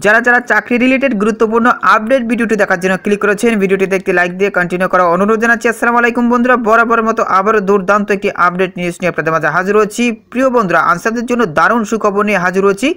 যারা যারা চাকরি রিলেটেড গুরুত্বপূর্ণ আপডেট ভিডিওটি দেখার জন্য ক্লিক করেছেন, ভিডিওটিতে একটি লাইক দিয়ে কন্টিনিউ করার অনুরোধ জানাচ্ছি। আসসালামু আলাইকুম বন্ধুরা, বরাবরের মতো আবারও দুর্দান্ত একটি আপডেট নিউজ নিয়ে আপনাদের মাঝে হাজির হচ্ছি। প্রিয় বন্ধুরা, আনসারদের জন্য দারুণ সুখবর নিয়ে হাজির হচ্ছি।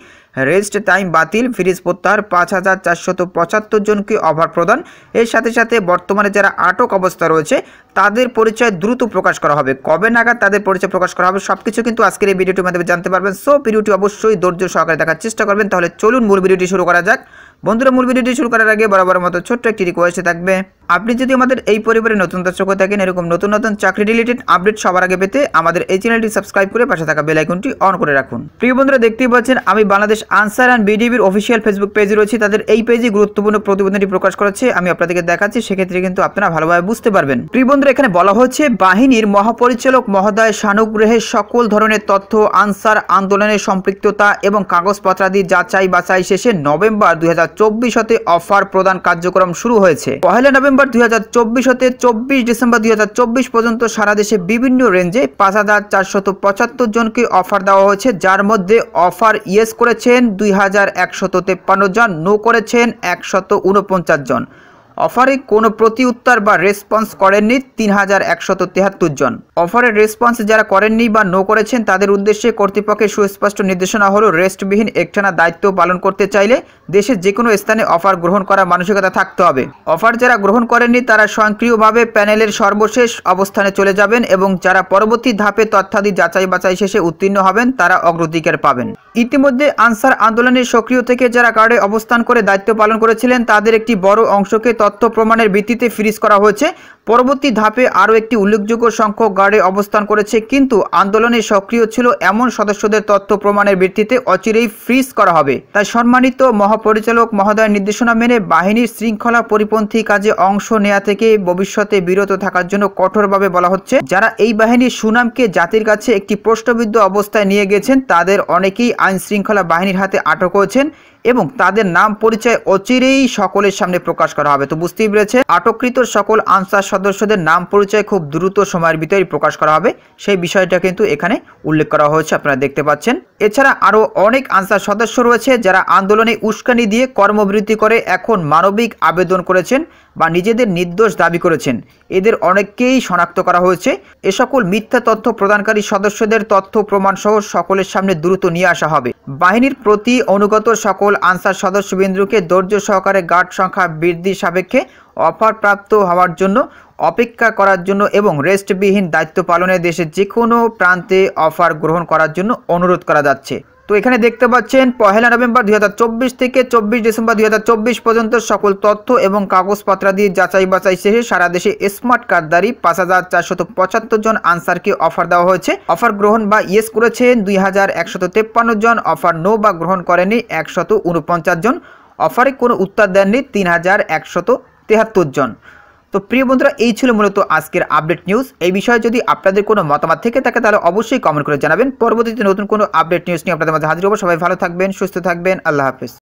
রেস্ট টাইম বাতিল, ফ্রিজ প্রত্যাহার, ৫,৪৭৫ জনকে অফার প্রদান। এর সাথে সাথে বর্তমানে যারা আটক অবস্থা রয়েছে তাদের পরিচয় দ্রুত প্রকাশ করা হবে। কবে নাগাদ তাদের পরিচয় প্রকাশ করা হবে সবকিছু কিন্তু আজকের এই ভিডিওটির মাধ্যমে জানতে পারবেন। সো ভিডিওটি অবশ্যই ধৈর্য সহকারে দেখার চেষ্টা করবেন। তাহলে চলুন মূল ভিডিওটি শুরু করা যাক। বন্ধুরা, মূল ভিডিওটি শুরু করার আগে বরাবর মতো ছোট্ট একটি রিকোয়েস্ট থাকবে, আপনি যদি আমাদের এই পরিবারে নতুন দর্শক হয়ে থাকেন, এরকম নতুন নতুন চাকরি রিলেটেড আপডেট সবার আগে পেতে আমাদের এই চ্যানেলটি সাবস্ক্রাইব করে পাশে থাকা বেল আইকনটি অন করে রাখুন। প্রিয় বন্ধুরা, দেখতেই পাচ্ছেন আমি বাংলাদেশ আনসার অ্যান্ড বিডিবির অফিসিয়াল ফেসবুক পেজে রয়েছি। তাদের এই পেজে গুরুত্বপূর্ণ প্রতিবেদনটি প্রকাশ করেছে, আমি আপনাদেরকে দেখাচ্ছি, সেক্ষেত্রে কিন্তু আপনারা ভালোভাবে বুঝতে পারবেন। প্রিয় বন্ধুরা, এখানে বলা হচ্ছে বাহিনীর মহাপরিচালক মহোদয় সানুগ্রহে সকল ধরনের তথ্য আনসার আন্দোলনের সম্পৃক্ততা এবং কাগজপত্রাদি যাচাই বাছাই শেষে নভেম্বর ২০২৪ হতে অফার প্রদান কার্যক্রম শুরু হয়েছে। ১ নভেম্বর ২০২৪ হতে ২৪ ডিসেম্বর ২০২৪ পর্যন্ত সারা দেশে বিভিন্ন রেঞ্জে ৫,৪৭৫ জনকে অফার দেওয়া হয়েছে, যার মধ্যে অফার ইয়েস করেছেন ২,১৫৩ জন, নো করেছেন ১৪৯ জন। অফারে কোনো প্রতি উত্তর বা রেসপন্স করেননি ৩,১৭৩ জন। অফারের রেসপন্স যারা করেননি বা নো করেছেন তাদের উদ্দেশ্যে কর্তৃপক্ষের সুস্পষ্ট নির্দেশনা হলো, রেস্টবিহীন একটানা দায়িত্ব পালন করতে চাইলে দেশের যে কোনো স্থানে অফার গ্রহণ করার মানসিকতা থাকতে হবে। অফার যারা গ্রহণ করেননি তারা স্বয়ংক্রিয়ভাবে প্যানেলের সর্বশেষ অবস্থানে চলে যাবেন এবং যারা পরবর্তী ধাপে তথ্যাদি যাচাই বাছাই শেষে উত্তীর্ণ হবেন তারা অগ্রাধিকার পাবেন। ইতিমধ্যে আনসার আন্দোলনের সক্রিয় থেকে যারা কার্ডে অবস্থান করে দায়িত্ব পালন করেছিলেন তাদের একটি বড় অংশকে তথ্য প্রমাণের ভিত্তিতে ফ্রিজ করা হয়েছে। পরবর্তী ধাপে আরও একটি উল্লেখযোগ্য সংখ্যক গার্ডে অবস্থান করেছে, কিন্তু আন্দোলনে সক্রিয় ছিল এমন সদস্যদের তথ্য প্রমাণের ভিত্তিতে অচিরেই ফ্রিজ করা হবে। তাই সম্মানিত মহাপরিচালক মহোদয়ের নির্দেশনা মেনে বাহিনীর শৃঙ্খলা পরিপন্থী কাজে অংশ নেওয়া থেকে ভবিষ্যতে বিরত থাকার জন্য কঠোরভাবে বলা হচ্ছে। যারা এই বাহিনীর সুনামকে জাতির কাছে একটি প্রশ্নবিদ্ধ অবস্থায় নিয়ে গেছেন তাদের অনেকেই আইন শৃঙ্খলা বাহিনীর হাতে আটক হয়েছেন এবং তাদের নাম পরিচয় অচিরেই সকলের সামনে প্রকাশ করা হবে। তো বুঝতেই পেরেছে, আটককৃত সকল আনসার সদস্যদের নাম পরিচয় খুব দ্রুত সময়ের ভিতরে প্রকাশ করা হবে, সেই বিষয়টা কিন্তু এখানে উল্লেখ করা হয়েছে, আপনারা দেখতে পাচ্ছেন। এছাড়া আরও অনেক আনসার সদস্য রয়েছে যারা আন্দোলনে উস্কানি দিয়ে কর্মবিরতি করে এখন মানবিক আবেদন করেছেন বা নিজেদের নির্দোষ দাবি করেছেন। এদের অনেককেই শনাক্ত করা হয়েছে। এ সকল মিথ্যা তথ্য প্রদানকারী সদস্যদের তথ্য প্রমাণ সহ সকলের সামনে দ্রুত নিয়ে আসা হবে। বাহিনীর প্রতি অনুগত সকল আনসার সদস্যবৃন্দকে ধৈর্য সহকারে গার্ড সংখ্যা বৃদ্ধির সাপেক্ষে অফার প্রাপ্ত হওয়ার জন্য অপেক্ষা করার জন্য এবং রেস্টবিহীন দায়িত্ব পালনে দেশের যে কোনো প্রান্তে অফার গ্রহণ করার জন্য অনুরোধ করা যাচ্ছে। তো এখানে দেখতে পাচ্ছেন ১ নভেম্বর ২০২৪ থেকে ২৪ ডিসেম্বর ২০২৪ পর্যন্ত সকল তথ্য এবং কাগজপত্রাদি যাচাই বাছাই শেষে সারা দেশে স্মার্ট কার্ডধারী ৫,৪৭৫ জন আনসারকে অফার দেওয়া হয়েছে। অফার গ্রহণ বা ইয়েস করেছেন ২,১৫৩ জন, অফার নো বা গ্রহণ করেনি ১৪৯ জন, অফারে কোনো উত্তর দেননি ৩,১৭৩ জন। তো প্রিয় বন্ধুরা, এই ছিল মূলত আজকের আপডেট নিউজ। এই বিষয়ে যদি আপনাদের কোনো মতামত থেকে থাকে তাহলে অবশ্যই কমেন্ট করে জানাবেন। পরবর্তীতে নতুন কোনো আপডেট নিউজ নিয়ে আপনাদের মাঝে হাজির হব। সবাই ভালো থাকবেন, সুস্থ থাকবেন, আল্লাহ হাফেজ।